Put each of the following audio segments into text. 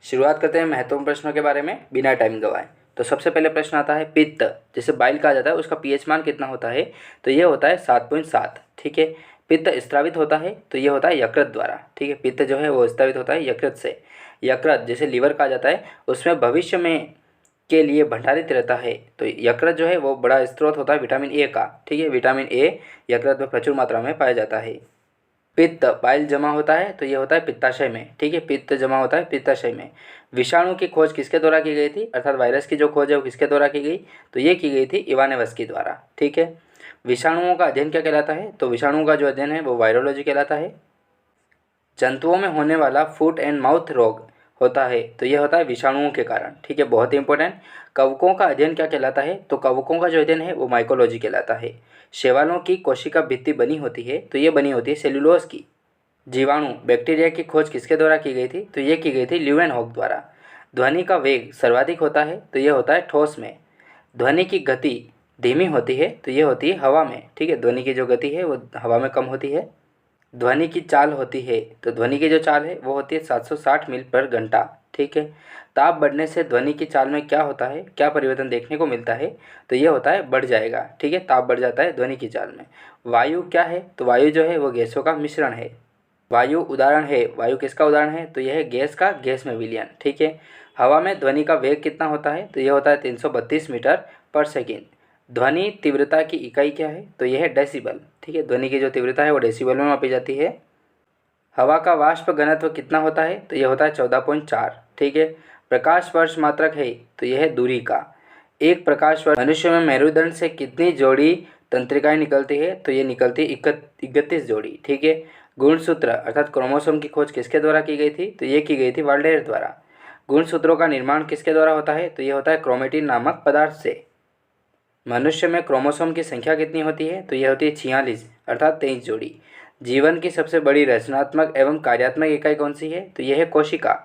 शुरुआत करते हैं महत्वपूर्ण प्रश्नों के बारे में बिना टाइम गवाए। तो सबसे पहले प्रश्न आता है पित्त, जिसे बाइल कहा जाता है, उसका पीएच मान कितना होता है? तो ये होता है 7.7। ठीक है। पित्त स्त्रावित होता है तो ये होता है यकृत द्वारा। ठीक है, पित्त जो है वो स्त्रावित होता है यकृत से। यकृत जिसे लीवर कहा जाता है, उसमें भविष्य में के लिए भंडारित रहता है। तो यकृत जो है वो बड़ा स्रोत होता है विटामिन ए का। ठीक है, विटामिन ए यकृत में प्रचुर मात्रा में पाया जाता है। पित्त बाइल जमा होता है तो ये होता है पित्ताशय में। ठीक है, पित्त जमा होता है पित्ताशय में। विषाणु की खोज किसके द्वारा की गई थी, अर्थात वायरस की जो खोज है वो किसके द्वारा की गई? तो ये की गई थी इवानेवस्की द्वारा। ठीक है। विषाणुओं का अध्ययन क्या कहलाता है? तो विषाणुओं का जो अध्ययन है वो वायरोलॉजी कहलाता है। जंतुओं में होने वाला फुट एंड माउथ रोग होता है तो यह होता है विषाणुओं के कारण। ठीक है, बहुत ही इंपॉर्टेंट। कवकों का अध्ययन क्या कहलाता है? तो कवकों का जो अध्ययन है वो माइकोलॉजी कहलाता है। शैवालों की कोशिका भित्ति बनी होती है तो ये बनी होती है सेल्यूलोज की। जीवाणु बैक्टीरिया की खोज किसके द्वारा की गई थी? तो ये की गई थी ल्यूवेनहॉक द्वारा। ध्वनि का वेग सर्वाधिक होता है तो ये होता है ठोस में। ध्वनि की गति धीमी होती है तो ये होती है हवा में। ठीक है, ध्वनि की जो गति है वो हवा में कम होती है। ध्वनि की चाल होती है तो ध्वनि की जो चाल है वो होती है 760 मील पर घंटा। ठीक है। ताप बढ़ने से ध्वनि की चाल में क्या होता है, क्या परिवर्तन देखने को मिलता है? तो ये होता है बढ़ जाएगा। ठीक है, ताप बढ़ जाता है ध्वनि की चाल में। वायु क्या है? तो वायु जो है वो गैसों का मिश्रण है। वायु उदाहरण है, वायु किसका उदाहरण है? तो यह है गैस का गैस में विलयन। ठीक है। हवा में ध्वनि का वेग कितना होता है? तो यह होता है 332 मीटर पर सेकेंड। ध्वनि तीव्रता की इकाई क्या है? तो यह है डेसिबल। ठीक है, ध्वनि की जो तीव्रता है वो डेसिबल में मापी जाती है। हवा का वाष्प घनत्व कितना होता है? तो यह होता है 14.4। ठीक है। प्रकाश वर्ष मात्रक है तो यह है दूरी का। एक प्रकाश वर्ष मनुष्य में मेरुदंड से कितनी जोड़ी तंत्रिकाएं निकलती है? तो ये निकलती है 31 जोड़ी। ठीक है। गुणसूत्र अर्थात क्रोमोसोम की खोज किसके द्वारा की गई थी? तो ये की गई थी वाल्डेयर द्वारा। गुणसूत्रों का निर्माण किसके द्वारा होता है? तो ये होता है क्रोमेटिन नामक पदार्थ से। मनुष्य में क्रोमोसोम की संख्या कितनी होती है? तो यह होती है 46 अर्थात 23 जोड़ी। जीवन की सबसे बड़ी रचनात्मक एवं कार्यात्मक इकाई कौन सी है? तो यह है कोशिका।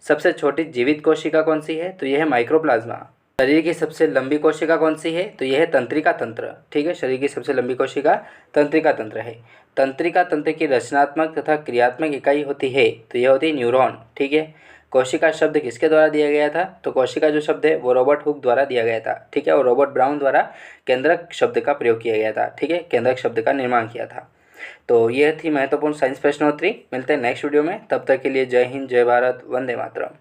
सबसे छोटी जीवित कोशिका कौन सी है? तो यह है माइक्रोप्लाज्मा। शरीर की सबसे लंबी कोशिका कौन सी है? तो यह है तंत्रिका तंत्र। ठीक है, शरीर की सबसे लंबी कोशिका तंत्रिका तंत्र है। तंत्रिका तंत्र की रचनात्मक तथा क्रियात्मक इकाई होती है तो यह होती है न्यूरॉन। ठीक है। कोशिका शब्द किसके द्वारा दिया गया था? तो कोशिका जो शब्द है वो रॉबर्ट हुक द्वारा दिया गया था। ठीक है, और रॉबर्ट ब्राउन द्वारा केंद्रक शब्द का प्रयोग किया गया था। ठीक है, केंद्रक शब्द का निर्माण किया था। तो यह थी महत्वपूर्ण साइंस प्रश्नोत्तरी। मिलते हैं नेक्स्ट वीडियो में, तब तक के लिए जय हिंद, जय भारत, वंदे मातरम।